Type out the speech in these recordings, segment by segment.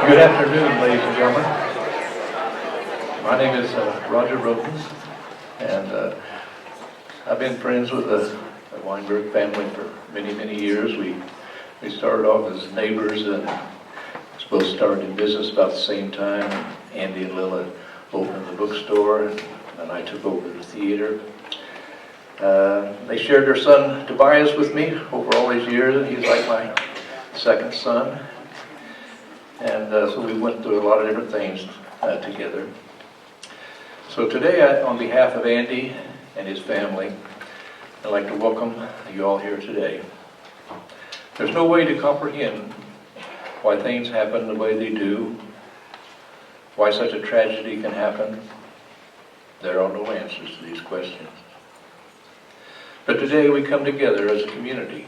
Good afternoon, ladies and gentlemen. My name is Roger Rodens, and I've been friends with the Weinberg family for many, many years. We started off as neighbors and both started in business about the same time. Andy and Lila opened the bookstore, and I took over the theater. They shared their son Tobias with me over all these years, and he's like my second son. And so we went through a lot of different things together. So today, on behalf of Andy and his family, I'd like to welcome you all here today. There's no way to comprehend why things happen the way they do, why such a tragedy can happen. There are no answers to these questions. But today we come together as a community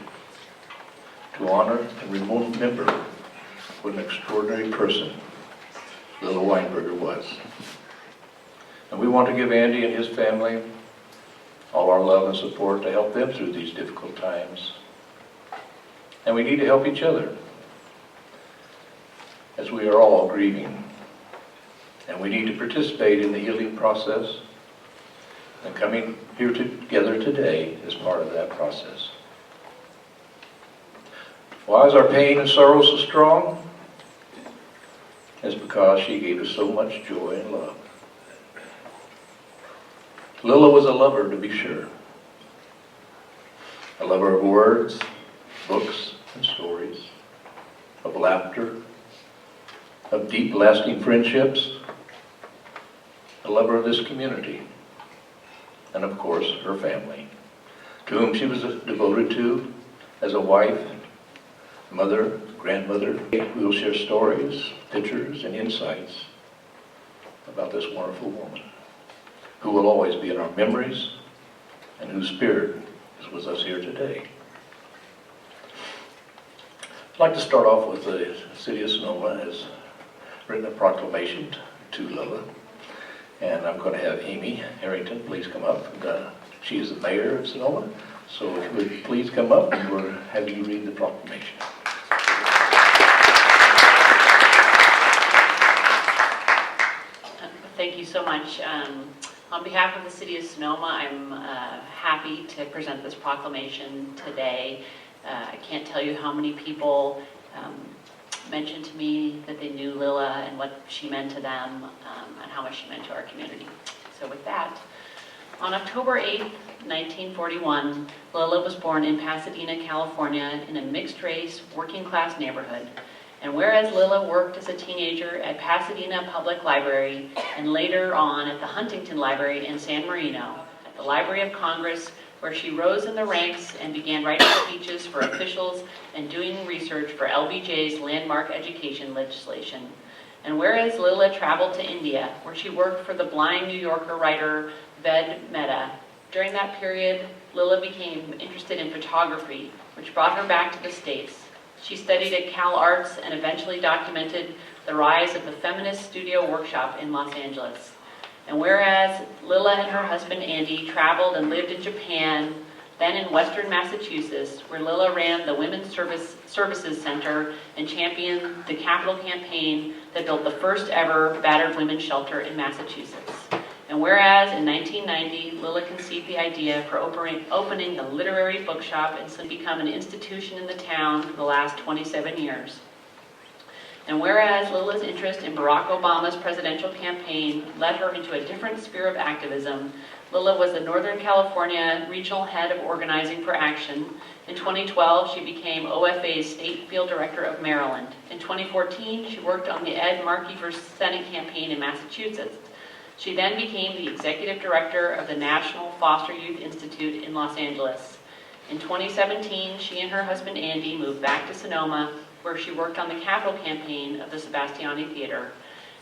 to honor and remember what an extraordinary person Lila Weinberger was. And we want to give Andy and his family all our love and support to help them through these difficult times. And we need to help each other as we are all grieving. And we need to participate in the healing process, and coming here together today is part of that process. Why is our pain and sorrow so strong? It's because she gave us so much joy and love. Lila was a lover, to be sure. A lover of words, books, and stories, of laughter, of deep, lasting friendships, a lover of this community, and of course, her family, to whom she was devoted to as a wife, mother, grandmother. We will share stories, pictures, and insights about this wonderful woman who will always be in our memories and whose spirit is with us here today. I'd like to start off with the City of Sonoma has written a proclamation to Lila, and I'm going to have Amy Harrington please come up. And, she is the mayor of Sonoma, so if you would please come up and we'll have you read the proclamation. Thank you so much. On behalf of the City of Sonoma, I'm happy to present this proclamation today. I can't tell you how many people mentioned to me that they knew Lila and what she meant to them, and how much she meant to our community. So with that, on October 8th, 1941, Lila was born in Pasadena, California, in a mixed-race, working-class neighborhood. And whereas Lila worked as a teenager at Pasadena Public Library and later on at the Huntington Library in San Marino, at the Library of Congress, where she rose in the ranks and began writing speeches for officials and doing research for LBJ's landmark education legislation. And whereas Lila traveled to India, where she worked for the blind New Yorker writer Ved Mehta, during that period, Lila became interested in photography, which brought her back to the States. She studied at Cal Arts and eventually documented the rise of the feminist studio workshop in Los Angeles. And whereas Lila and her husband Andy traveled and lived in Japan, then in Western Massachusetts, where Lila ran the Women's Services Center and championed the capital campaign that built the first ever battered women's shelter in Massachusetts. And whereas in 1990, Lila conceived the idea for opening a literary bookshop and so become an institution in the town for the last 27 years. And whereas Lila's interest in Barack Obama's presidential campaign led her into a different sphere of activism, Lila was the Northern California Regional Head of Organizing for Action. In 2012, she became OFA's State Field Director of Maryland. In 2014, she worked on the Ed Markey for Senate campaign in Massachusetts. She then became the Executive Director of the National Foster Youth Institute in Los Angeles. In 2017, she and her husband Andy moved back to Sonoma, where she worked on the capital campaign of the Sebastiani Theater.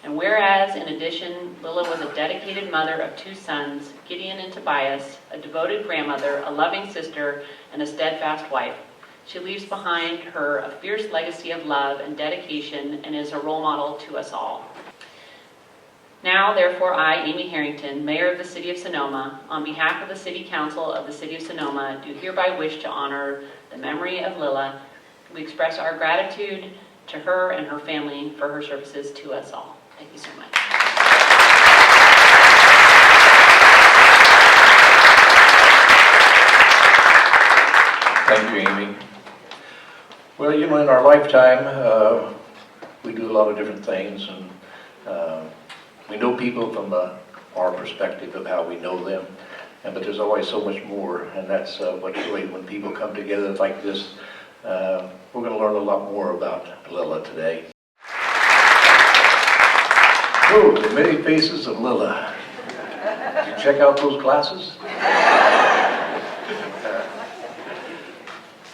And whereas, in addition, Lila was a dedicated mother of two sons, Gideon and Tobias, a devoted grandmother, a loving sister, and a steadfast wife, she leaves behind her a fierce legacy of love and dedication and is a role model to us all. Now, therefore, I, Amy Harrington, Mayor of the City of Sonoma, on behalf of the City Council of the City of Sonoma, do hereby wish to honor the memory of Lila. We express our gratitude to her and her family for her services to us all. Thank you so much. Thank you, Amy. Well, you know, in our lifetime, we do a lot of different things, and we know people from our perspective of how we know them, but there's always so much more, and that's what's really, when people come together like this, we're going to learn a lot more about Lila today. Oh, the many faces of Lila. Did you check out those glasses?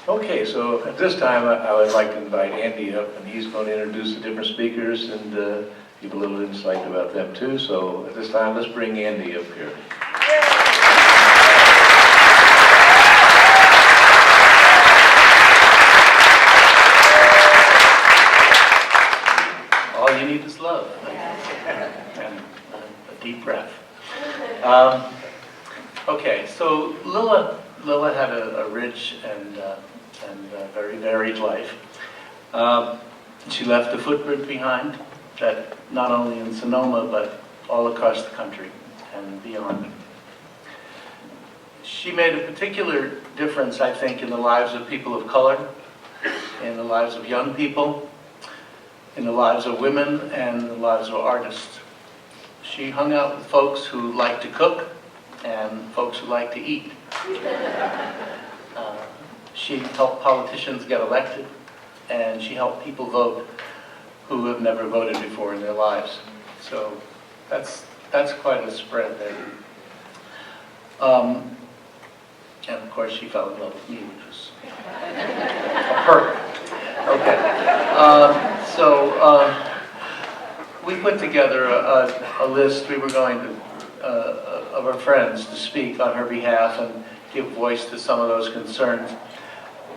Okay, so at this time I would like to invite Andy up, and he's going to introduce the different speakers and give a little insight about them too. So at this time, let's bring Andy up here. All you need is love and a deep breath. Okay, so Lila had a rich and very varied life. She left a footprint behind that not only in Sonoma but all across the country and beyond. She made a particular difference, I think, in the lives of people of color, in the lives of young people, in the lives of women, and the lives of artists. She hung out with folks who like to cook and folks who like to eat. She helped politicians get elected, and she helped people vote who have never voted before in their lives. So that's quite a spread there. And of course, she fell in love with me, which was a perk. Okay. We put together a list. We were going to of our friends to speak on her behalf and give voice to some of those concerns.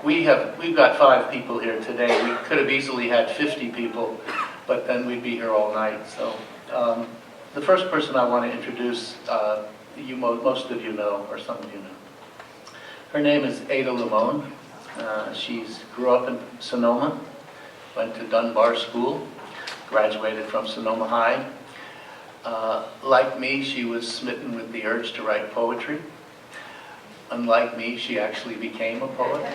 We've got 5 people here today. We could have easily had 50 people, but then we'd be here all night. So the first person I want to introduce, most of you know, or some of you know. Her name is Ada Limon. She grew up in Sonoma, went to Dunbar School, graduated from Sonoma High. Like me, she was smitten with the urge to write poetry. Unlike me, she actually became a poet.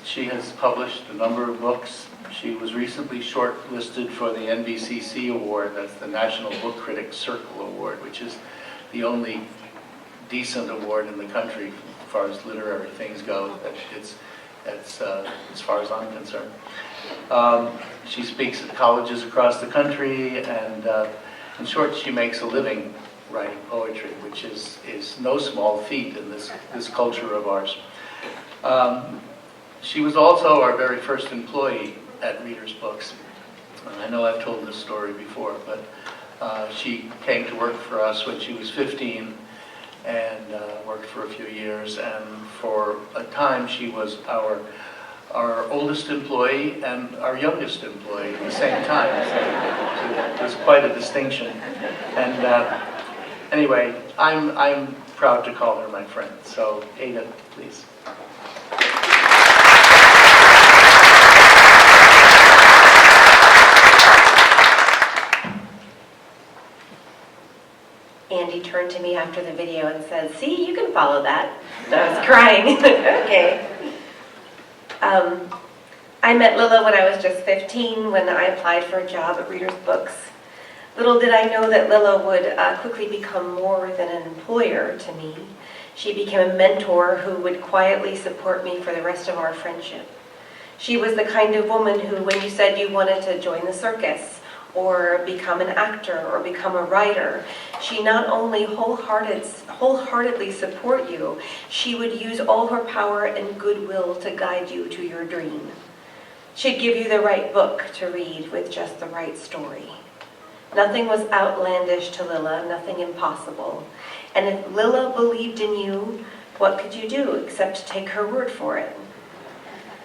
She has published a number of books. She was recently shortlisted for the NBCC Award, that's the National Book Critics Circle Award, which is the only decent award in the country as far as literary things go. It's as far as I'm concerned. She speaks at colleges across the country, and in short, she makes a living writing poetry, which is no small feat in this culture of ours. She was also our very first employee at Reader's Books. I know I've told this story before, but she came to work for us when she was 15 and worked for a few years, and for a time she was our oldest employee and our youngest employee at the same time. So it was quite a distinction. And anyway, I'm proud to call her my friend. So Ada, please. Andy turned to me after the video and said, "See, you can follow that." So I was crying. Okay. I met Lila when I was just 15 when I applied for a job at Reader's Books. Little did I know that Lila would quickly become more than an employer to me. She became a mentor who would quietly support me for the rest of our friendship. She was the kind of woman who, when you said you wanted to join the circus, or become an actor, or become a writer, she not only wholeheartedly support you, she would use all her power and goodwill to guide you to your dream. She'd give you the right book to read with just the right story. Nothing was outlandish to Lila, nothing impossible. And if Lila believed in you, what could you do except to take her word for it?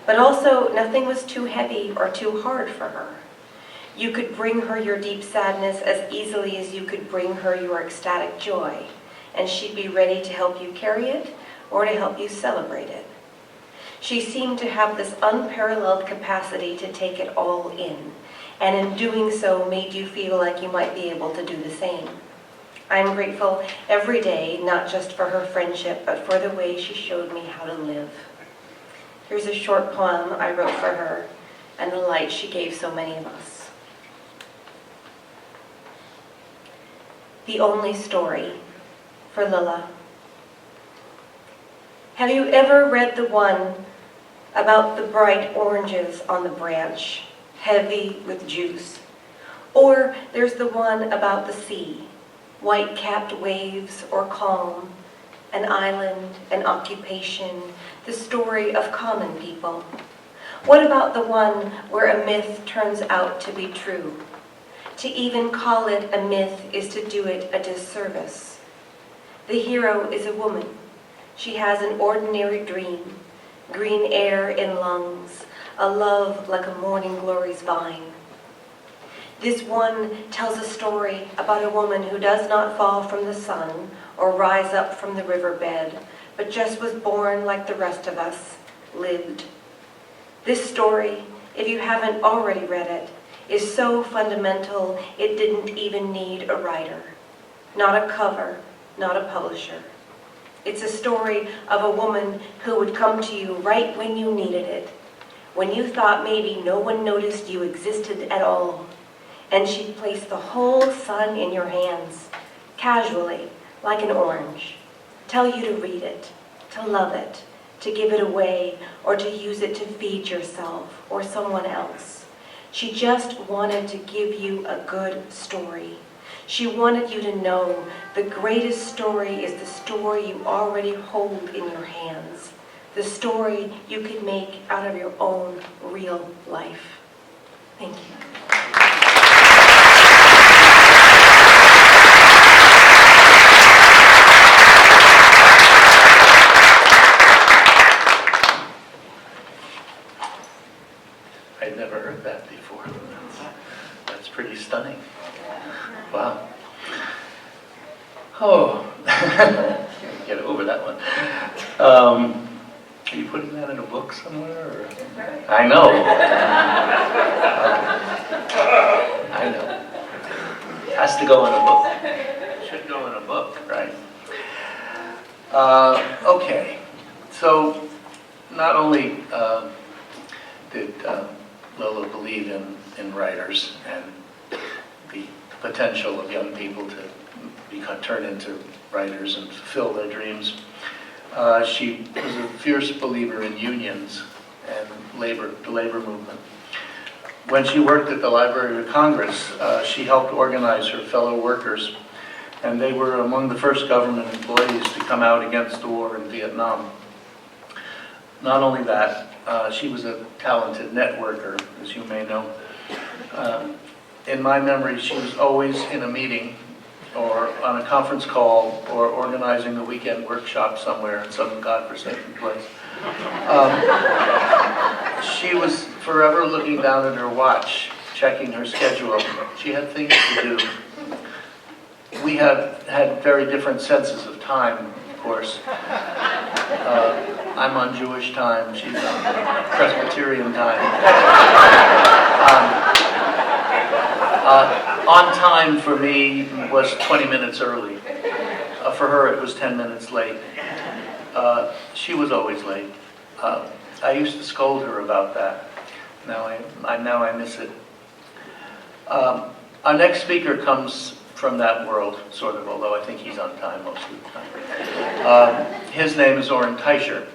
But also, nothing was too heavy or too hard for her. You could bring her your deep sadness as easily as you could bring her your ecstatic joy, and she'd be ready to help you carry it or to help you celebrate it. She seemed to have this unparalleled capacity to take it all in, and in doing so made you feel like you might be able to do the same. I'm grateful every day, not just for her friendship, but for the way she showed me how to live. Here's a short poem I wrote for her, and the light she gave so many of us. The Only Story, for Lila. Have you ever read the one about the bright oranges on the branch, heavy with juice? Or there's the one about the sea, white-capped waves or calm, an island, an occupation, the story of common people. What about the one where a myth turns out to be true? To even call it a myth is to do it a disservice. The hero is a woman. She has an ordinary dream, green air in lungs, a love like a morning glory's vine. This one tells a story about a woman who does not fall from the sun or rise up from the riverbed, but just was born like the rest of us, lived. This story, if you haven't already read it, is so fundamental it didn't even need a writer, not a cover, not a publisher. It's a story of a woman who would come to you right when you needed it, when you thought maybe no one noticed you existed at all, and she'd place the whole sun in your hands, casually, like an orange, tell you to read it, to love it, to give it away, or to use it to feed yourself or someone else. She just wanted to give you a good story. She wanted you to know the greatest story is the story you already hold in your hands, the story you can make out of your own real life. Thank you. I'd never heard that before. That's pretty stunning. Wow. Oh, can't get over that one. Are you putting that in a book somewhere? Or? I know. I know. Has to go in a book. Should go in a book, right? Okay. So, not only did Lola believe in writers and the potential of young people to turn into writers and fulfill their dreams. She was a fierce believer in unions and the labor movement. When she worked at the Library of Congress, she helped organize her fellow workers, and they were among the first government employees to come out against the war in Vietnam. Not only that, she was a talented networker, as you may know. In my memory, she was always in a meeting or on a conference call or organizing a weekend workshop somewhere in some godforsaken place. She was forever looking down at her watch, checking her schedule. She had things to do. We have had very different senses of time, of course. I'm on Jewish time, she's on Presbyterian time. On time for me was 20 minutes early. For her it was 10 minutes late. She was always late. I used to scold her about that. Now I miss it. Our next speaker comes from that world, sort of, although I think he's on time most of the time. His name is Orrin Teicher,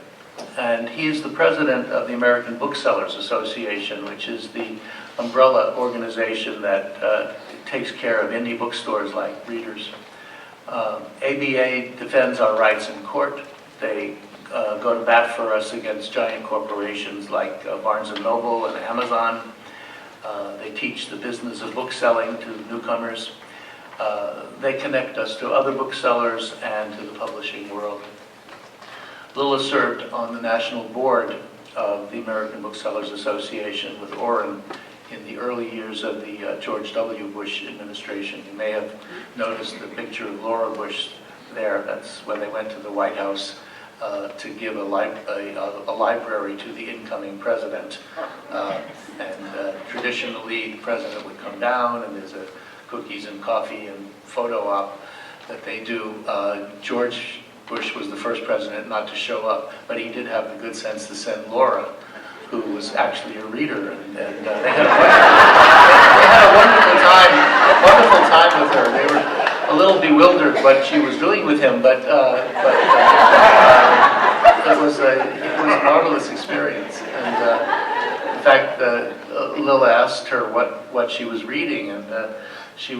and he is the president of the American Booksellers Association, which is the umbrella organization that takes care of indie bookstores like Readers. ABA defends our rights in court. They go to bat for us against giant corporations like Barnes & Noble and Amazon. They teach the business of bookselling to newcomers. They connect us to other booksellers and to the publishing world. Lila served on the national board of the American Booksellers Association with Orrin in the early years of the George W. Bush administration. You may have noticed the picture of Laura Bush there. That's when they went to the White House to give a library to the incoming president. And traditionally, the president would come down, and there's a cookies and coffee and photo op that they do. George Bush was the first president not to show up, but he did have the good sense to send Laura, who was actually a reader, and they had a wonderful time with her. They were a little bewildered what she was doing with him, but it was a marvelous experience. And in fact, Lila asked her what she was reading, and she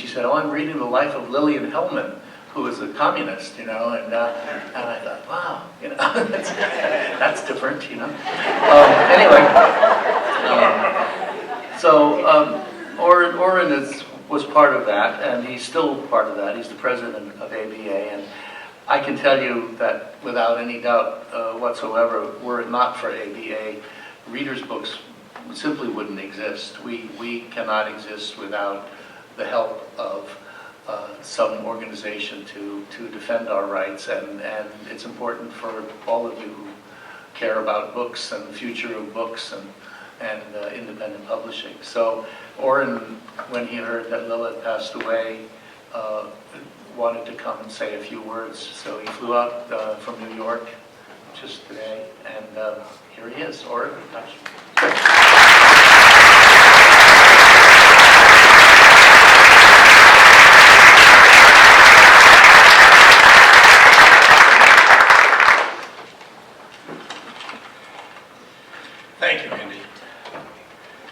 said, "Oh, I'm reading the life of Lillian Hellman, who was a communist, you know," and I thought, wow, you know, that's different, you know. Orrin was part of that, and he's still part of that. He's the president of ABA, and I can tell you that without any doubt whatsoever, were it not for ABA, readers' books simply wouldn't exist. We cannot exist without the help of some organization to defend our rights, and it's important for all of you who care about books and the future of books and independent publishing. So Orrin, when he heard that Lila passed away, wanted to come and say a few words. So he flew out from New York just today, and here he is. Orrin, Thank you, Mindy.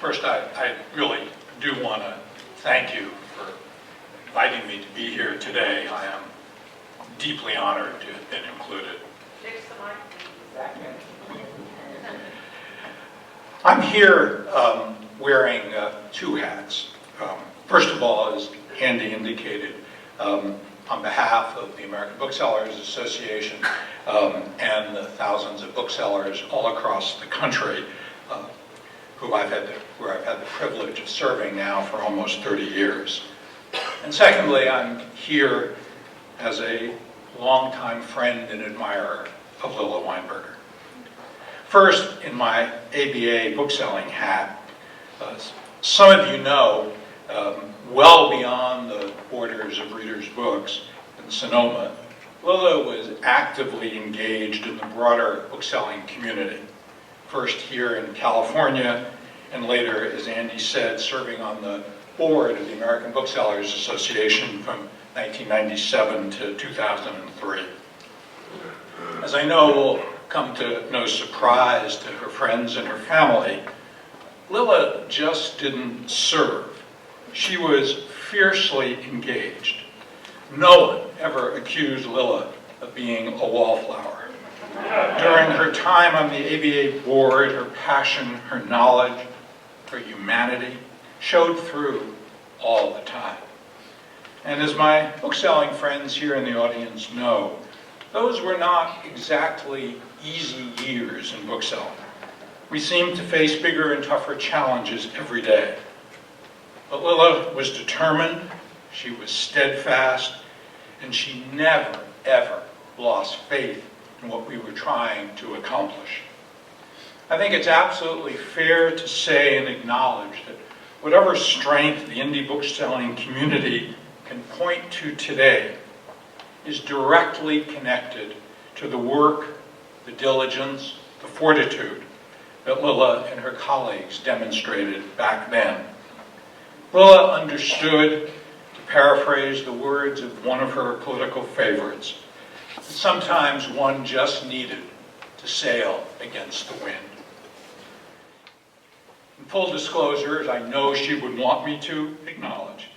First, I really do want to thank you for inviting me to be here today. I am deeply honored to have been included. I'm here wearing two hats. First of all, as Andy indicated, on behalf of the American Booksellers Association and the thousands of booksellers all across the country where I've had the privilege of serving now for almost 30 years. And secondly, I'm here as a longtime friend and admirer of Lila Weinberger. First, in my ABA bookselling hat, some of you know, well beyond the borders of readers' books in Sonoma, Lila was actively engaged in the broader bookselling community. First here in California, and later, as Andy said, serving on the board of the American Booksellers Association from 1997 to 2003. As I know will come to no surprise to her friends and her family, Lila just didn't serve. She was fiercely engaged. No one ever accused Lila of being a wallflower. During her time on the ABA board, her passion, her knowledge, her humanity showed through all the time. And as my bookselling friends here in the audience know, those were not exactly easy years in bookselling. We seemed to face bigger and tougher challenges every day. But Lila was determined, she was steadfast, and she never, ever lost faith in what we were trying to accomplish. I think it's absolutely fair to say and acknowledge that whatever strength the indie bookselling community can point to today is directly connected to the work, the diligence, the fortitude that Lila and her colleagues demonstrated back then. Lila understood, to paraphrase the words of one of her political favorites, that sometimes one just needed to sail against the wind. In full disclosure, as I know she would want me to acknowledge,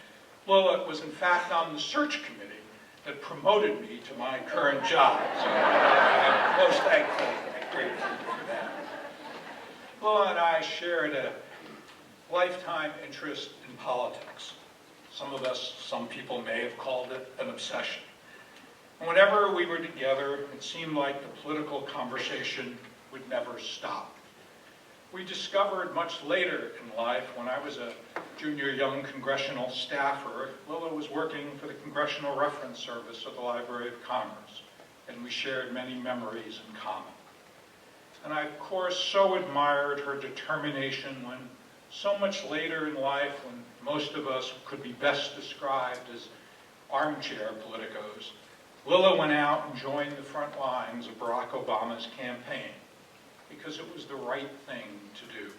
Lila was in fact on the search committee that promoted me to my current job. So I'm most thankful and grateful for that. Lila and I shared a lifetime interest in politics. Some people may have called it an obsession. And whenever we were together, it seemed like the political conversation would never stop. We discovered much later in life, when I was a junior young congressional staffer, Lila was working for the Congressional Reference Service of the Library of Congress, and we shared many memories in common. And I, of course, so admired her determination when so much later in life, when most of us could be best described as armchair politicos, Lilla went out and joined the front lines of Barack Obama's campaign because it was the right thing to do.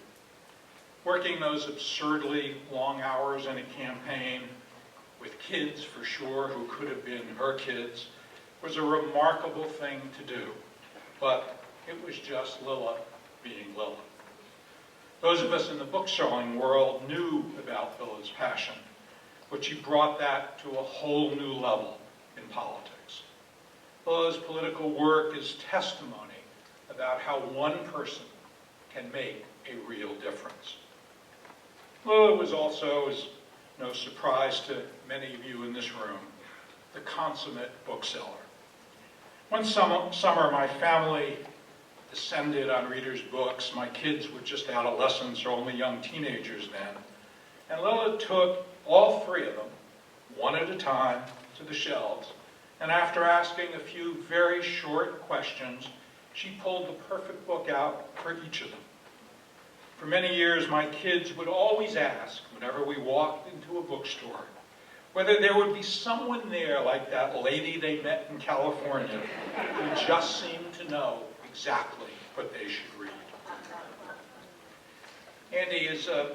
Working those absurdly long hours in a campaign with kids, for sure, who could have been her kids, was a remarkable thing to do. But it was just Lilla being Lilla. Those of us in the bookselling world knew about Lilla's passion, but she brought that to a whole new level in politics. Lilla's political work is testimony about how one person can make a real difference. Lilla was also, as no surprise to many of you in this room, the consummate bookseller. One summer, my family descended on readers' books. My kids were just adolescents or only young teenagers then. And Lilla took all three of them, one at a time, to the shelves. And after asking a few very short questions, she pulled the perfect book out for each of them. For many years, my kids would always ask, whenever we walked into a bookstore, whether there would be someone there like that lady they met in California who just seemed to know exactly what they should read. Andy is, and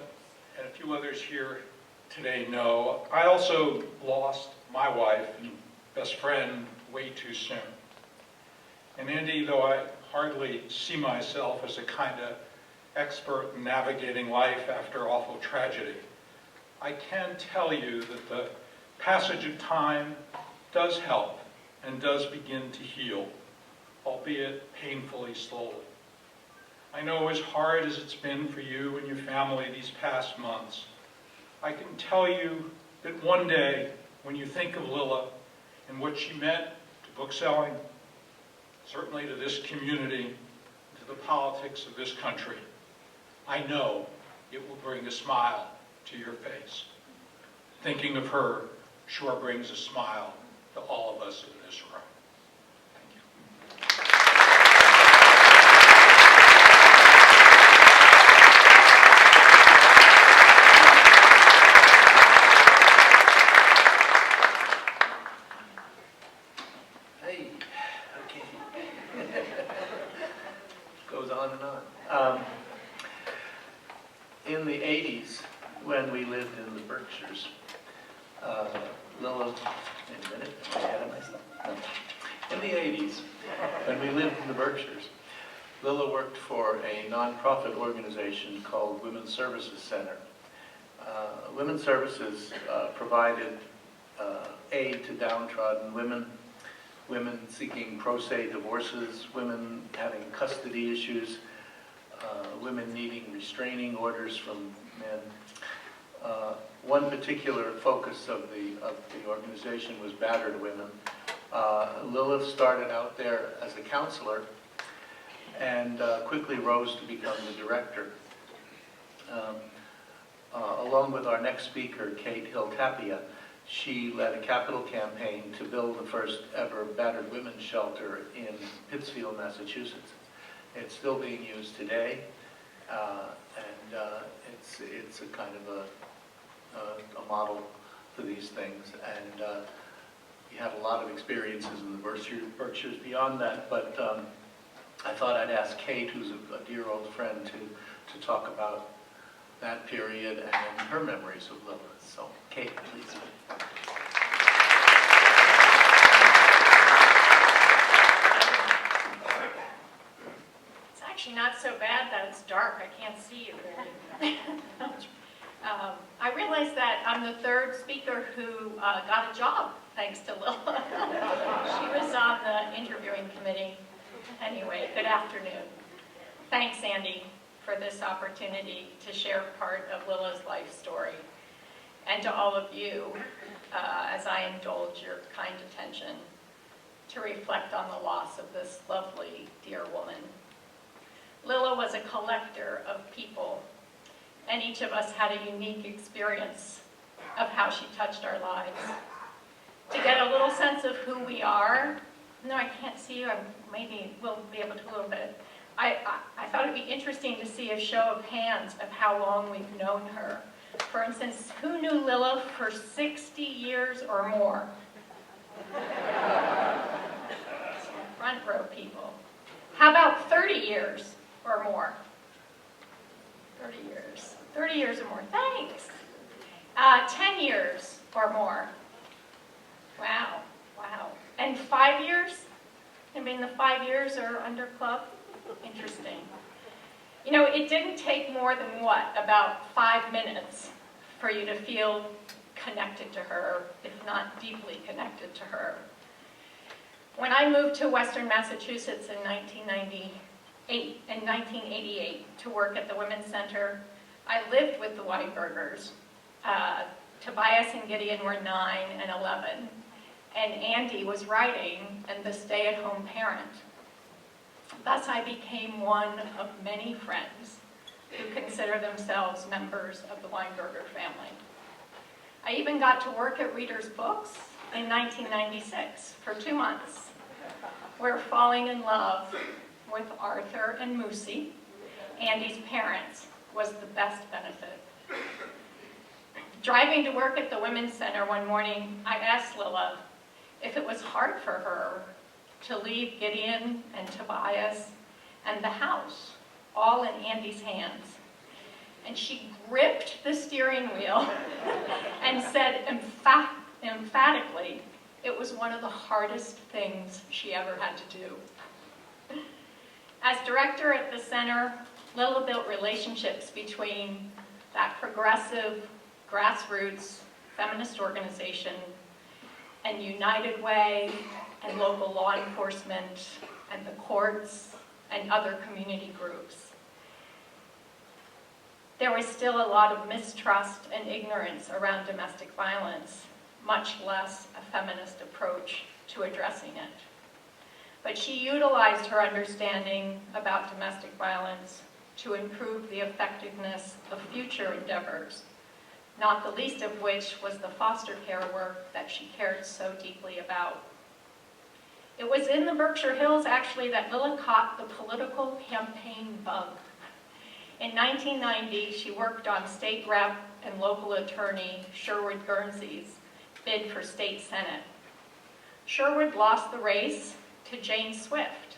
a few others here today know, I also lost my wife and best friend way too soon. And Andy, though I hardly see myself as a kind of expert in navigating life after awful tragedy, I can tell you that the passage of time does help and does begin to heal, albeit painfully slowly. I know as hard as it's been for you and your family these past months, I can tell you that one day, when you think of Lilla and what she meant to bookselling, certainly to this community, to the politics of this country, I know it will bring a smile to your face. Thinking of her sure brings a smile to all of us in this room. Thank you. Hey, okay. Goes on and on. In the 80s, when we lived in the Berkshires, Lilla, wait a minute, am I ahead of myself? No. In the 80s, when we lived in the Berkshires, Lilla worked for a nonprofit organization called Women's Services Center. Women's Services provided aid to downtrodden women, women seeking pro se divorces, women having custody issues, women needing restraining orders from men. One particular focus of the organization was battered women. Lilla started out there as a counselor and quickly rose to become the director. Along with our next speaker, Kate Hill-Tapia, she led a capital campaign to build the first ever battered women's shelter in Pittsfield, Massachusetts. It's still being used today, and it's a kind of a model for these things. And we had a lot of experiences in the Berkshires beyond that, but I thought I'd ask Kate, who's a dear old friend, to talk about that period and her memories of Lilla. So, Kate, please. It's actually not so bad that it's dark. I can't see you very I realize that I'm the third speaker who got a job thanks to Lilla. She was on the interviewing committee. Anyway, good afternoon. Thanks, Andy, for this opportunity to share part of Lilla's life story. And to all of you, as I indulge your kind attention, to reflect on the loss of this lovely, dear woman. Lilla was a collector of people, and each of us had a unique experience of how she touched our lives. To get a little sense of who we are, No, I can't see you. Maybe we'll be able to a little bit. I thought it'd be interesting to see a show of hands of how long we've known her. For instance, who knew Lilla for 60 years or more? Front row people. How about 30 years or more? 30 years. 30 years or more. Thanks. 10 years or more. Wow. Wow. And 5 years? I mean, the 5 years are under club? Interesting. You know, it didn't take more than what? About 5 minutes for you to feel connected to her, if not deeply connected to her. When I moved to Western Massachusetts in 1988 to work at the Women's Center, I lived with the Weinbergers. Tobias and Gideon were 9 and 11, and Andy was writing and the stay-at-home parent. Thus, I became one of many friends who consider themselves members of the Weinberger family. I even got to work at Reader's Books in 1996 for 2 months, where falling in love with Arthur and Moosey, Andy's parents, was the best benefit. Driving to work at the Women's Center one morning, I asked Lilla if it was hard for her to leave Gideon and Tobias and the house all in Andy's hands. And she gripped the steering wheel and said emphatically it was one of the hardest things she ever had to do. As director at the center, Lilla built relationships between that progressive, grassroots feminist organization and United Way and local law enforcement and the courts and other community groups. There was still a lot of mistrust and ignorance around domestic violence, much less a feminist approach to addressing it. But she utilized her understanding about domestic violence to improve the effectiveness of future endeavors, not the least of which was the foster care work that she cared so deeply about. It was in the Berkshire Hills, actually, that Lilla caught the political campaign bug. In 1990, she worked on state rep and local attorney Sherwood Guernsey's bid for state senate. Sherwood lost the race to Jane Swift,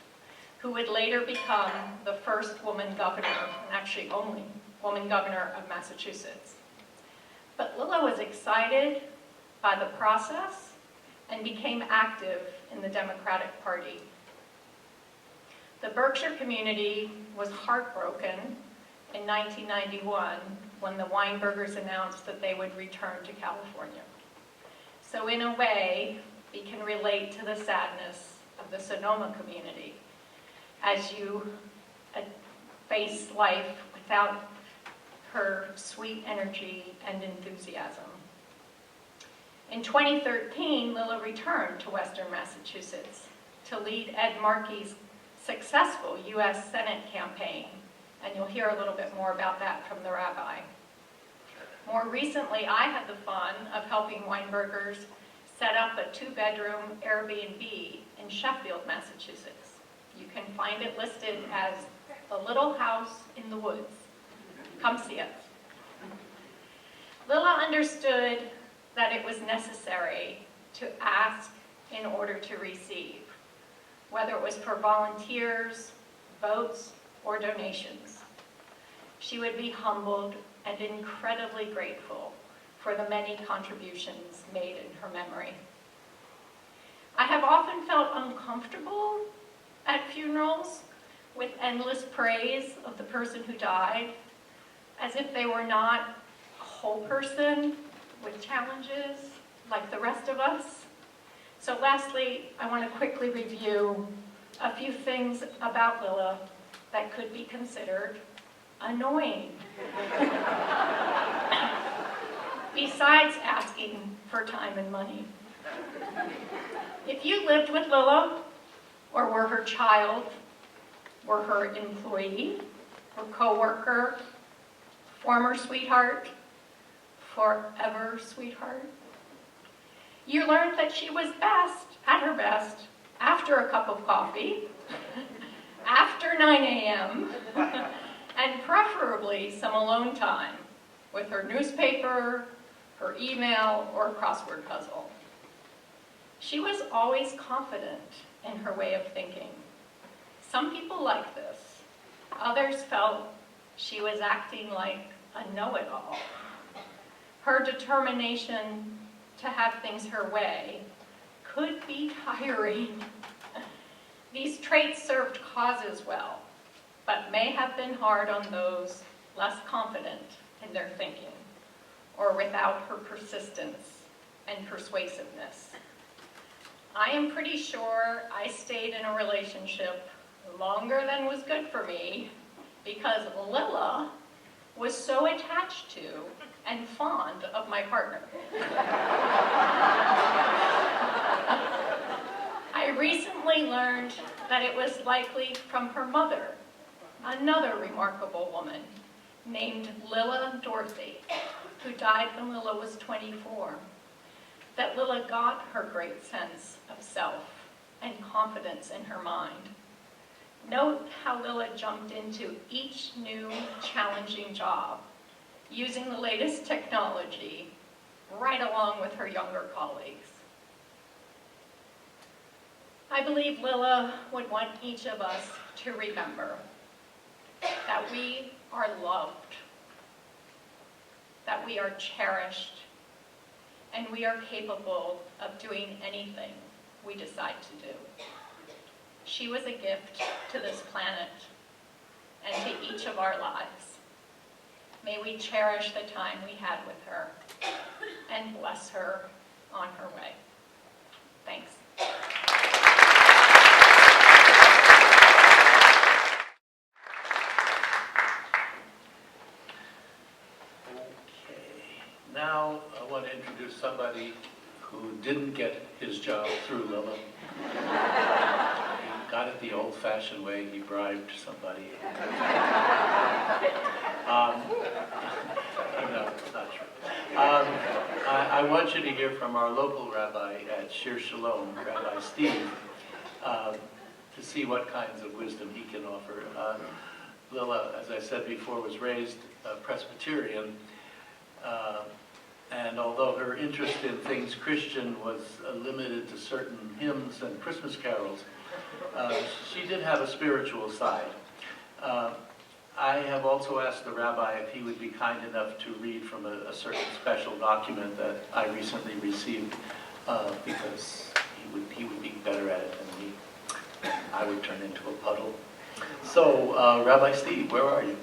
who would later become the first woman governor, and actually only woman governor of Massachusetts. But Lilla was excited by the process and became active in the Democratic Party. The Berkshire community was heartbroken in 1991 when the Weinbergers announced that they would return to California. So in a way, we can relate to the sadness of the Sonoma community as you face life without her sweet energy and enthusiasm. In 2013, Lilla returned to Western Massachusetts to lead Ed Markey's successful U.S. Senate campaign, and you'll hear a little bit more about that from the rabbi. More recently, I had the fun of helping Weinbergers set up a 2-bedroom Airbnb in Sheffield, Massachusetts. You can find it listed as the Little House in the Woods. Come see it. Lilla understood that it was necessary to ask in order to receive, whether it was for volunteers, votes, or donations. She would be humbled and incredibly grateful for the many contributions made in her memory. I have often felt uncomfortable at funerals with endless praise of the person who died, as if they were not a whole person with challenges like the rest of us. So lastly, I want to quickly review a few things about Lilla that could be considered annoying. Besides asking for time and money. If you lived with Lilla, or were her child, were her employee, or co-worker, former sweetheart, forever sweetheart, you learned that she was best, at her best, after a cup of coffee, after 9 a.m., and preferably some alone time with her newspaper, her email, or crossword puzzle. She was always confident in her way of thinking. Some people liked this. Others felt she was acting like a know-it-all. Her determination to have things her way could be tiring. These traits served causes well, but may have been hard on those less confident in their thinking, or without her persistence and persuasiveness. I am pretty sure I stayed in a relationship longer than was good for me because Lilla was so attached to and fond of my partner. I recently learned that it was likely from her mother, another remarkable woman named Lilla Dorothy, who died when Lilla was 24, that Lilla got her great sense of self and confidence in her mind. Note how Lilla jumped into each new challenging job, using the latest technology right along with her younger colleagues. I believe Lilla would want each of us to remember that we are loved, that we are cherished, and we are capable of doing anything we decide to do. She was a gift to this planet and to each of our lives. May we cherish the time we had with her and bless her on her way. Thanks. Now, I want to introduce somebody who didn't get his job through Lilla. He got it the old-fashioned way. He bribed somebody. No, it's not true. I want you to hear from our local rabbi at Shir Shalom, Rabbi Steve, to see what kinds of wisdom he can offer. Lilla, as I said before, was raised Presbyterian. And although her interest in things Christian was limited to certain hymns and Christmas carols, she did have a spiritual side. I have also asked the rabbi if he would be kind enough to read from a certain special document that I recently received, because he would be better at it than me. I would turn into a puddle. So, Rabbi Steve, where are you?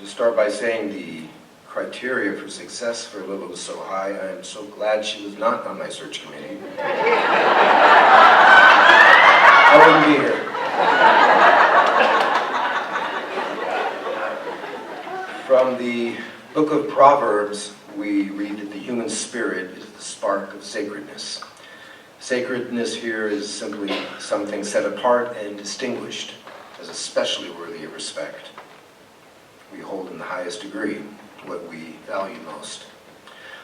Start by saying the criteria for success for Lilla was so high. I am so glad she was not on my search committee. I wouldn't be here. From the book of Proverbs, we read that the human spirit is the spark of sacredness. Sacredness here is simply something set apart and distinguished as especially worthy of respect. We hold in the highest degree what we value most.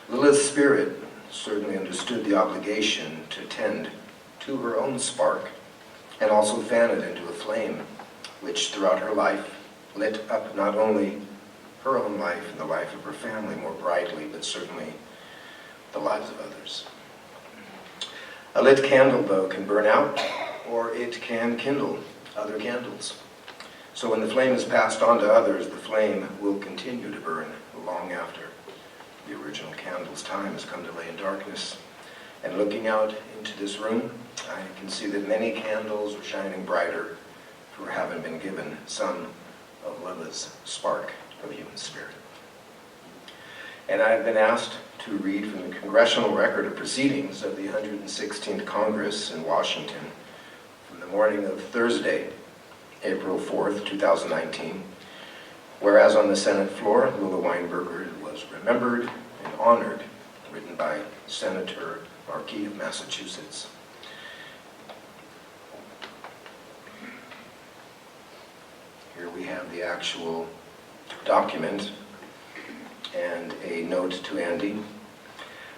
Lilla's spirit certainly understood the obligation to tend to her own spark and also fan it into a flame, which throughout her life lit up not only her own life and the life of her family more brightly, but certainly the lives of others. A lit candle, though, can burn out, or it can kindle other candles. So when the flame is passed on to others, the flame will continue to burn long after the original candle's time has come to lay in darkness. And looking out into this room, I can see that many candles are shining brighter for having been given some of Lilla's spark of human spirit. And I've been asked to read from the Congressional Record of Proceedings of the 116th Congress in Washington from the morning of Thursday, April 4th, 2019, whereas on the Senate floor, Lilla Weinberger was remembered and honored written by Senator Markey of Massachusetts. Here we have the actual document and a note to Andy.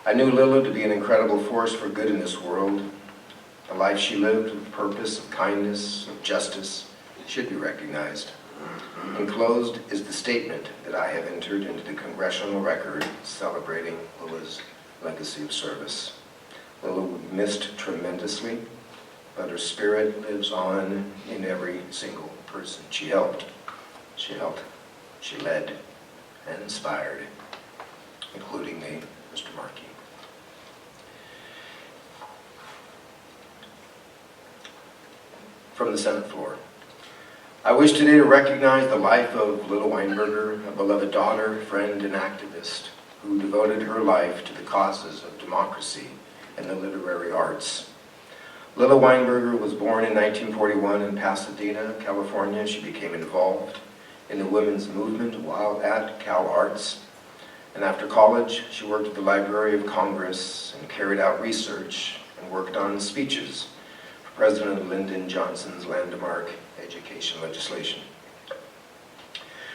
I knew Lila to be an incredible force for good in this world. The life she lived with purpose, of kindness, of justice, should be recognized. Enclosed is the statement that I have entered into the congressional record celebrating Lila's legacy of service. Lila was missed tremendously, but her spirit lives on in every single person she helped. She led, and inspired, including me, Mr. Markey. From the Senate floor. I wish today to recognize the life of Lila Weinberger, a beloved daughter, friend, and activist who devoted her life to the causes of democracy and the literary arts. Lila Weinberger was born in 1941 in Pasadena, California. She became involved in the women's movement while at Cal Arts. And after college, she worked at the Library of Congress and carried out research and worked on speeches for President Lyndon Johnson's landmark education legislation.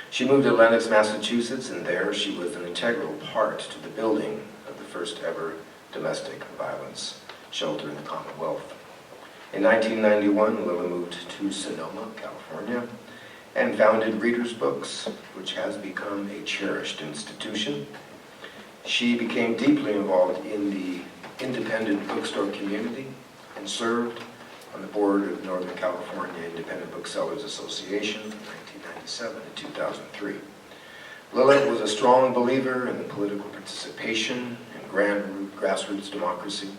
She moved to Lenox, Massachusetts, and there she was an integral part to the building of the first ever domestic violence shelter in the Commonwealth. In 1991, Lila moved to Sonoma, California, and founded Readers Books, which has become a cherished institution. She became deeply involved in the independent bookstore community and served on the board of Northern California Independent Booksellers Association from 1997 to 2003. Lila was a strong believer in the political participation and grassroots democracy.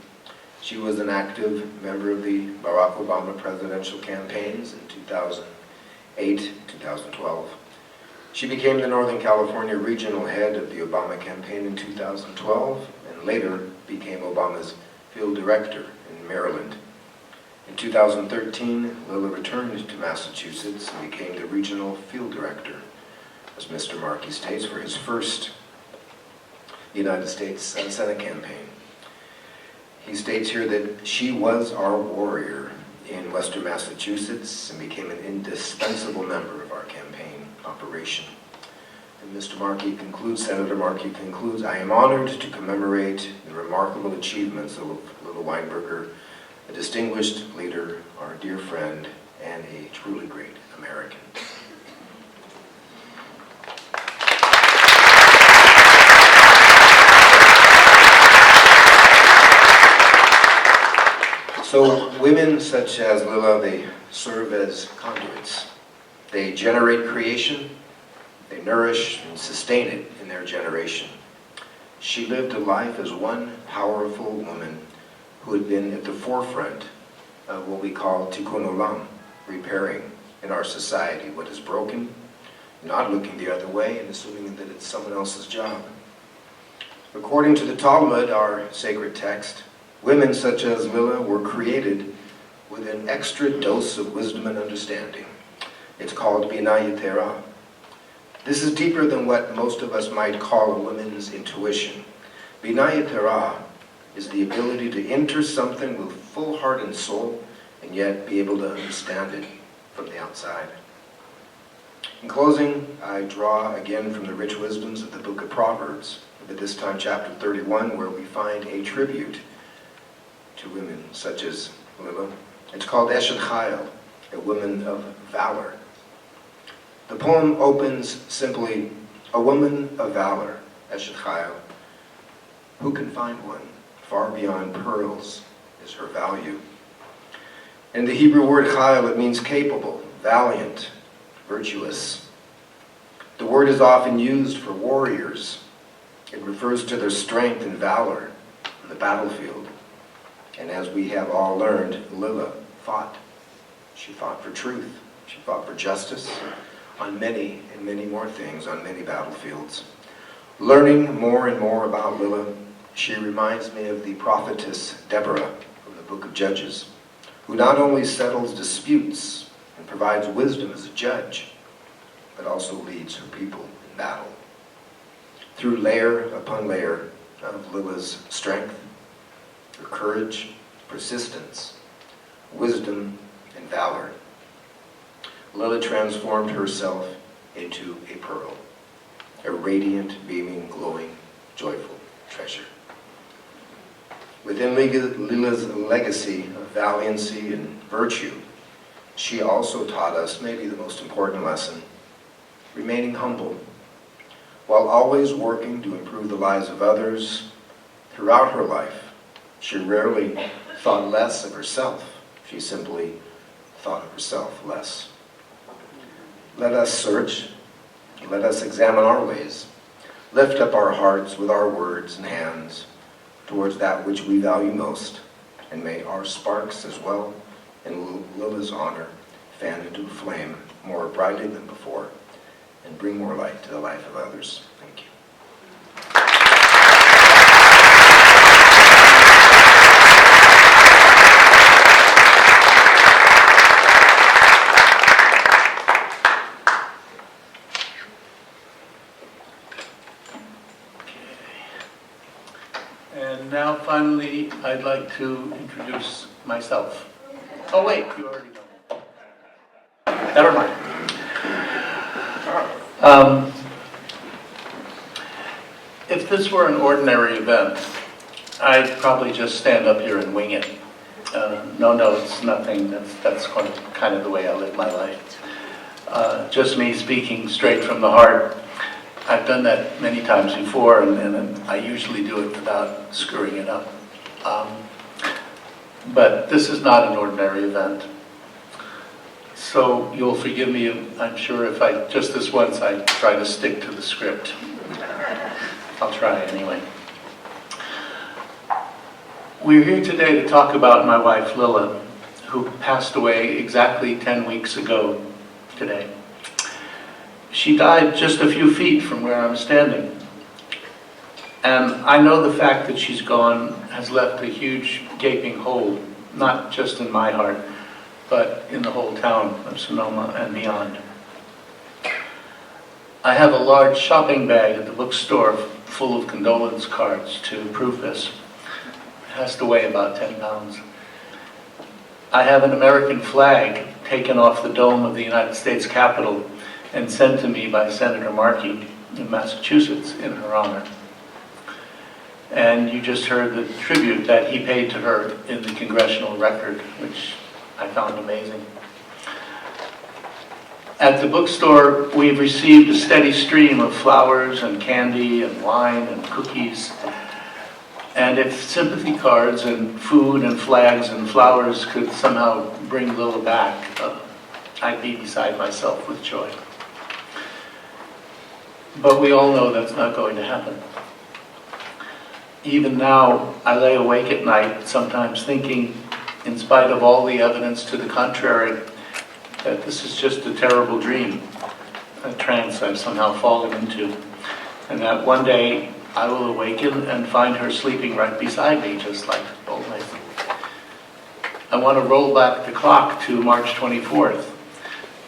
She was an active member of the Barack Obama presidential campaigns in 2008, 2012. She became the Northern California regional head of the Obama campaign in 2012 and later became Obama's field director in Maryland. In 2013, Lila returned to Massachusetts and became the regional field director, as Mr. Markey states, for his first United States Senate campaign. He states here that she was our warrior in Western Massachusetts and became an indispensable member of our campaign operation. And Mr. Markey concludes, Senator Markey concludes, I am honored to commemorate the remarkable achievements of Lila Weinberger, a distinguished leader, our dear friend, and a truly great American. So women such as Lila, they serve as conduits. They generate creation, they nourish and sustain it in their generation. She lived a life as one powerful woman who had been at the forefront of what we call tikkun olam, repairing in our society what is broken, not looking the other way and assuming that it's someone else's job. According to the Talmud, our sacred text, women such as Lila were created with an extra dose of wisdom and understanding. It's called Bina Yetera. This is deeper than what most of us might call a woman's intuition. Bina Yetera is the ability to enter something with full heart and soul and yet be able to understand it from the outside. In closing, I draw again from the rich wisdoms of the book of Proverbs, but this time chapter 31, where we find a tribute to women such as Lila. It's called Eshet Chayil, a woman of valor. The poem opens simply, a woman of valor, Eshet Chayil. Who can find one? Far beyond pearls is her value. In the Hebrew word Chayil, it means capable, valiant, virtuous. The word is often used for warriors. It refers to their strength and valor on the battlefield. And as we have all learned, Lila fought. She fought for truth. She fought for justice on many and many more things, on many battlefields. Learning more and more about Lila, she reminds me of the prophetess Deborah from the book of Judges, who not only settles disputes and provides wisdom as a judge, but also leads her people in battle. Through layer upon layer, of Lila's strength, her courage, persistence, wisdom, and valor. Lila transformed herself into a pearl, a radiant, beaming, glowing, joyful treasure. Within Lila's legacy of valiancy and virtue, she also taught us maybe the most important lesson: remaining humble. While always working to improve the lives of others, throughout her life, she rarely thought less of herself. She simply thought of herself less. Let us search, let us examine our ways, lift up our hearts with our words and hands towards that which we value most, and may our sparks as well, in Lila's honor, fan into a flame more brightly than before, and bring more light to the life of others. Thank you. And now finally, I'd like to introduce myself. Oh wait, you already know. Never mind. If this were an ordinary event, I'd probably just stand up here and wing it. No notes, nothing. That's kind of the way I live my life. Just me speaking straight from the heart. I've done that many times before, and I usually do it without screwing it up. But this is not an ordinary event. So you'll forgive me, I'm sure, if just this once, I try to stick to the script. I'll try anyway. We're here today to talk about my wife, Lila, who passed away exactly 10 weeks ago today. She died just a few feet from where I'm standing. And I know the fact that she's gone has left a huge gaping hole, not just in my heart, but in the whole town of Sonoma and beyond. I have a large shopping bag at the bookstore full of condolence cards to prove this. It has to weigh about 10 pounds. I have an American flag taken off the dome of the United States Capitol and sent to me by Senator Markey in Massachusetts in her honor. And you just heard the tribute that he paid to her in the congressional record, which I found amazing. At the bookstore, we've received a steady stream of flowers and candy and wine and cookies. And if sympathy cards and food and flags and flowers could somehow bring Lila back, I'd be beside myself with joy. But we all know that's not going to happen. Even now, I lay awake at night, sometimes thinking, in spite of all the evidence to the contrary, that this is just a terrible dream, a trance I've somehow fallen into, and that one day I will awaken and find her sleeping right beside me, just like always. I want to roll back the clock to March 24th.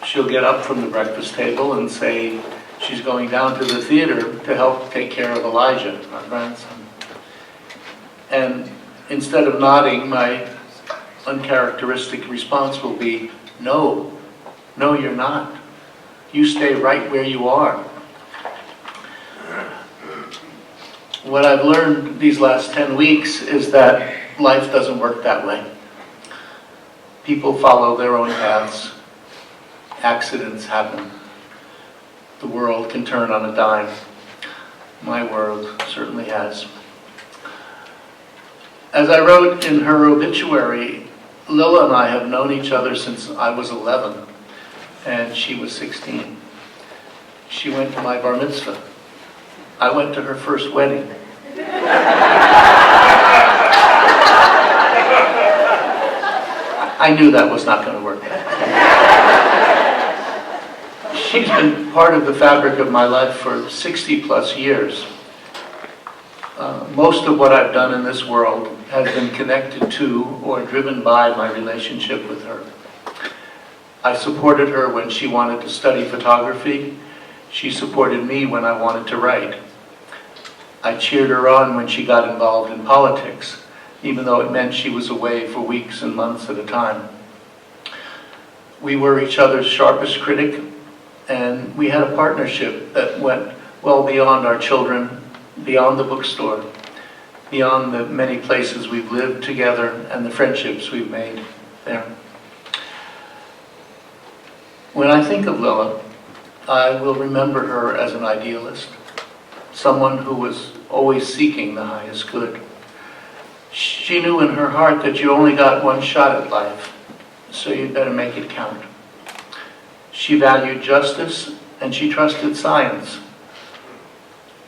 She'll get up from the breakfast table and say she's going down to the theater to help take care of Elijah, our grandson. And instead of nodding, my uncharacteristic response will be, no, you're not. You stay right where you are. What I've learned these last 10 weeks is that life doesn't work that way. People follow their own paths. Accidents happen. The world can turn on a dime. My world certainly has. As I wrote in her obituary, Lila and I have known each other since I was 11 and she was 16. She went to my bar mitzvah. I went to her first wedding. I knew that was not going to work. She's been part of the fabric of my life for 60 plus years. Most of what I've done in this world has been connected to or driven by my relationship with her. I supported her when she wanted to study photography. She supported me when I wanted to write. I cheered her on when she got involved in politics, even though it meant she was away for weeks and months at a time. We were each other's sharpest critic, and we had a partnership that went well beyond our children, beyond the bookstore, beyond the many places we've lived together and the friendships we've made there. When I think of Lilla, I will remember her as an idealist, someone who was always seeking the highest good. She knew in her heart that you only got one shot at life, so you'd better make it count. She valued justice, and she trusted science.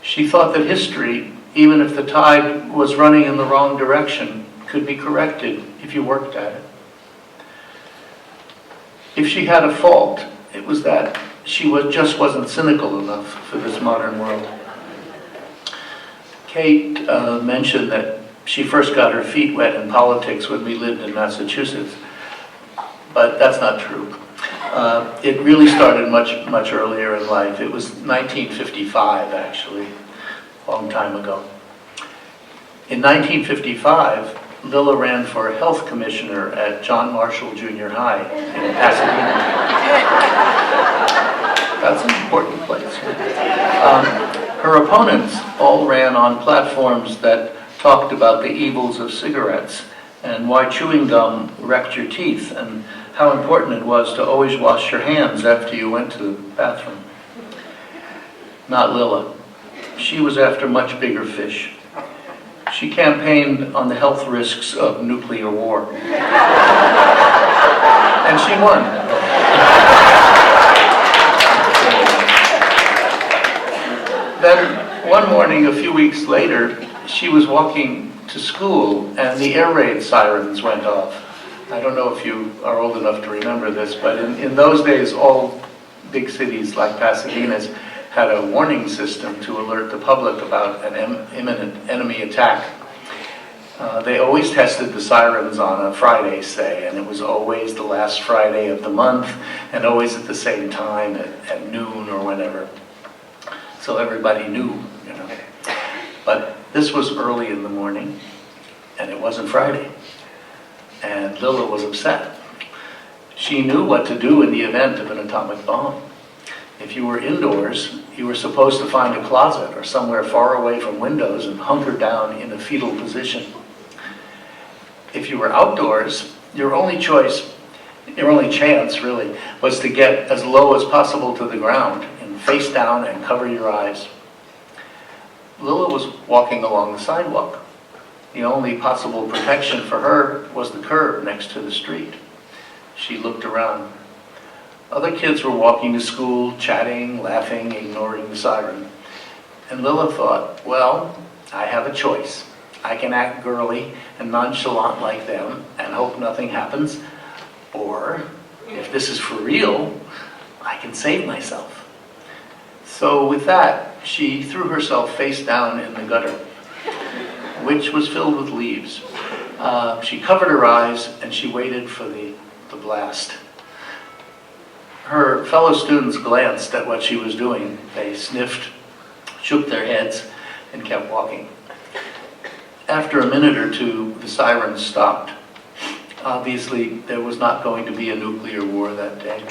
She thought that history, even if the tide was running in the wrong direction, could be corrected if you worked at it. If she had a fault, it was that she just wasn't cynical enough for this modern world. Kate mentioned that she first got her feet wet in politics when we lived in Massachusetts, but that's not true. It really started much earlier in life. It was 1955, actually, a long time ago. In 1955, Lilla ran for health commissioner at John Marshall Junior High in Pasadena. That's an important place. Her opponents all ran on platforms that talked about the evils of cigarettes and why chewing gum wrecked your teeth and how important it was to always wash your hands after you went to the bathroom. Not Lilla. She was after much bigger fish. She campaigned on the health risks of nuclear war. And she won. Then, one morning, a few weeks later, she was walking to school and the air raid sirens went off. I don't know if you are old enough to remember this, but in those days, all big cities like Pasadena's had a warning system to alert the public about an imminent enemy attack. They always tested the sirens on a Friday, say, and it was always the last Friday of the month and always at the same time at noon or whenever. So everybody knew, you know. But this was early in the morning, and it wasn't Friday. And Lilla was upset. She knew what to do in the event of an atomic bomb. If you were indoors, you were supposed to find a closet or somewhere far away from windows and hunker down in a fetal position. If you were outdoors, your only chance really, was to get as low as possible to the ground and face down and cover your eyes. Lilla was walking along the sidewalk. The only possible protection for her was the curb next to the street. She looked around. Other kids were walking to school, chatting, laughing, ignoring the siren. And Lilla thought, well, I have a choice. I can act girly and nonchalant like them and hope nothing happens. Or, if this is for real, I can save myself. So with that, she threw herself face down in the gutter, which was filled with leaves. She covered her eyes and she waited for the blast. Her fellow students glanced at what she was doing. They sniffed, shook their heads, and kept walking. After a minute or two, the sirens stopped. Obviously, there was not going to be a nuclear war that day.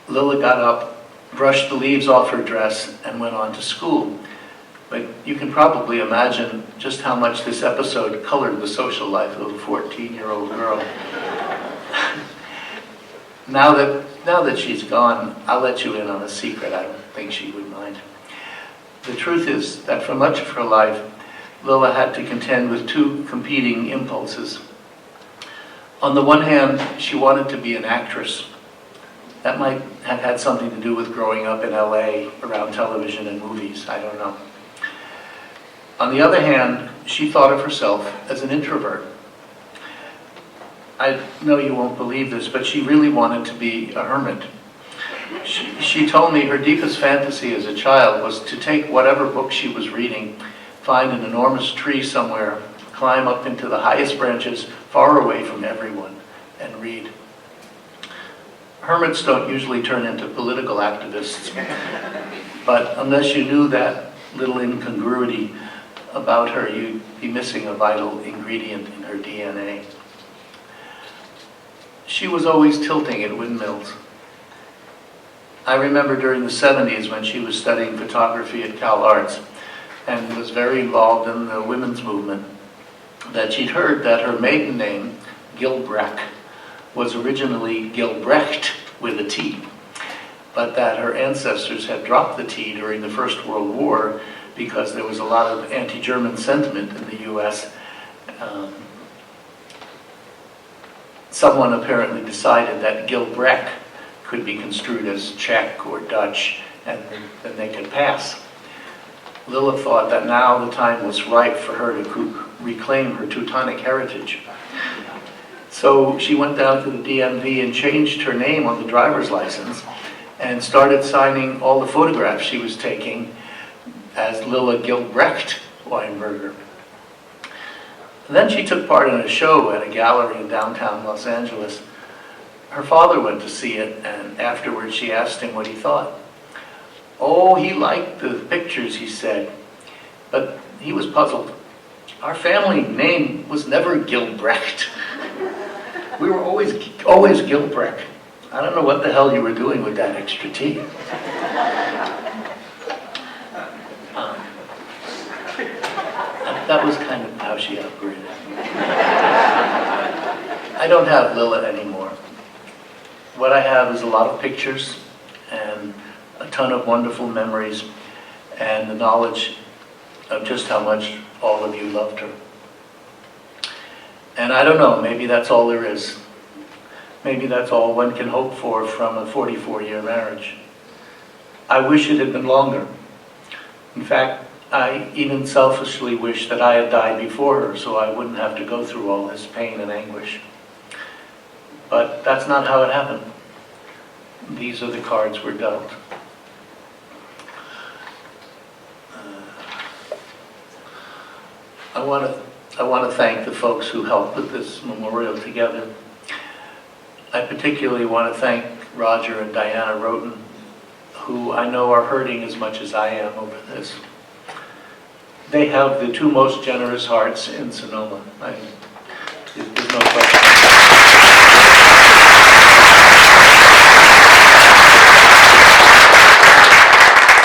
Lilla got up, brushed the leaves off her dress, and went on to school. But you can probably imagine just how much this episode colored the social life of a 14-year-old girl. Now that she's gone, I'll let you in on a secret. I don't think she would mind. The truth is that for much of her life, Lilla had to contend with two competing impulses. On the one hand, she wanted to be an actress. That might have had something to do with growing up in LA around television and movies, I don't know. On the other hand, she thought of herself as an introvert. I know you won't believe this, but she really wanted to be a hermit. She told me her deepest fantasy as a child was to take whatever book she was reading, find an enormous tree somewhere, climb up into the highest branches, far away from everyone, and read. Hermits don't usually turn into political activists, but unless you knew that little incongruity about her, you'd be missing a vital ingredient in her DNA. She was always tilting at windmills. I remember during the 70s when she was studying photography at Cal Arts and was very involved in the women's movement, that she'd heard that her maiden name, Gilbrecht, was originally Gilbrecht with a T, but that her ancestors had dropped the T during the First World War because there was a lot of anti-German sentiment in the U.S. Someone apparently decided that Gilbrecht could be construed as Czech or Dutch, and then they could pass. Lila thought that now the time was ripe for her to reclaim her Teutonic heritage. So she went down to the DMV and changed her name on the driver's license and started signing all the photographs she was taking as Lila Gilbrecht Weinberger. And then she took part in a show at a gallery in downtown Los Angeles. Her father went to see it, and afterwards she asked him what he thought. Oh, he liked the pictures, he said, but he was puzzled. Our family name was never Gilbrecht. We were always Gilbrecht. I don't know what the hell you were doing with that extra T. That was kind of how she upgraded. I don't have Lila anymore. What I have is a lot of pictures and a ton of wonderful memories and the knowledge of just how much all of you loved her. And I don't know, maybe that's all there is. Maybe that's all one can hope for from a 44-year marriage. I wish it had been longer. In fact, I even selfishly wish that I had died before her so I wouldn't have to go through all this pain and anguish. But that's not how it happened. These are the cards we're dealt. I want to thank the folks who helped put this memorial together. I particularly want to thank Roger and Diana Roten, who I know are hurting as much as I am over this. They have the two most generous hearts in Sonoma. There's no question.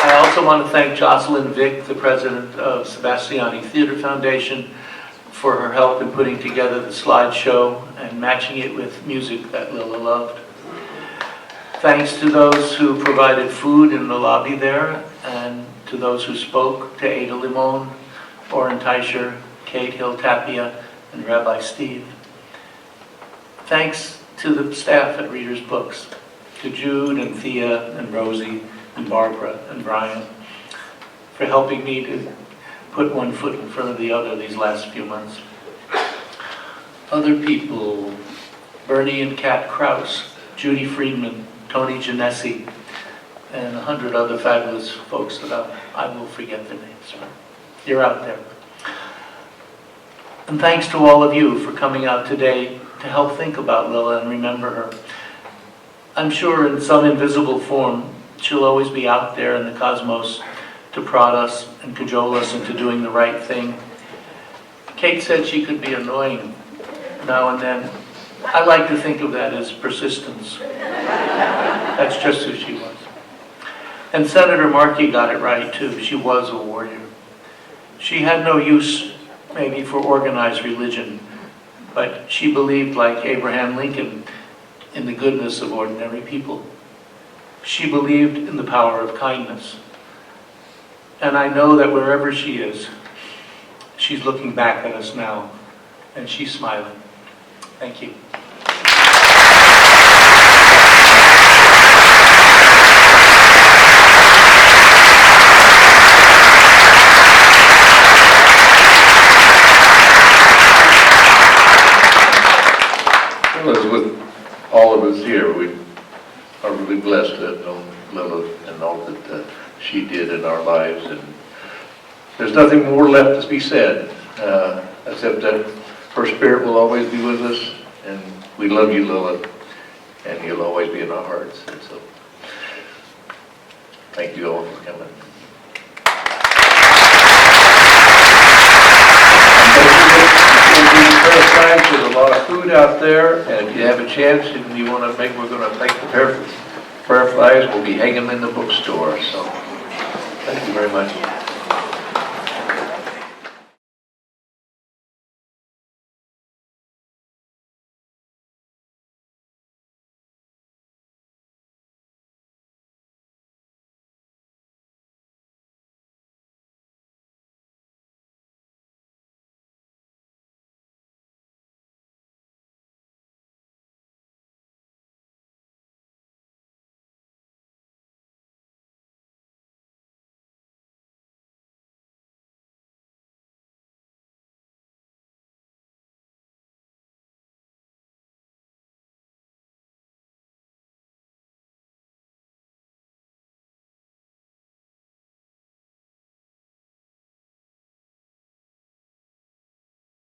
I also want to thank Jocelyn Vick, the president of Sebastiani Theater Foundation, for her help in putting together the slideshow and matching it with music that Lila loved. Thanks to those who provided food in the lobby there, and to those who spoke, to Ada Limon, Oren Teicher, Kate Hill Tapia, and Rabbi Steve. Thanks to the staff at Reader's Books, to Jude and Thea and Rosie and Barbara and Brian, for helping me to put one foot in front of the other these last few months. Other people, Bernie and Kat Kraus, Judy Friedman, Tony Genesi, and 100 other fabulous folks that I will forget their names. You're out there. And thanks to all of you for coming out today to help think about Lila and remember her. I'm sure in some invisible form, she'll always be out there in the cosmos to prod us and cajole us into doing the right thing. Kate said she could be annoying now and then. I like to think of that as persistence. That's just who she was. And Senator Markey got it right too. She was a warrior. She had no use maybe for organized religion, but she believed, like Abraham Lincoln, in the goodness of ordinary people. She believed in the power of kindness. And I know that wherever she is, she's looking back at us now, and she's smiling. Thank you. Well, as with all of us here, we are really blessed to have known Lila and all that she did in our lives. And there's nothing more left to be said, except that her spirit will always be with us, and we love you, Lila, and you'll always be in our hearts. And so, thank you all for coming. food out there, and if you have a chance and you want to make, we're going to make the prayer flags, we'll be hanging them in the bookstore, so thank you very much.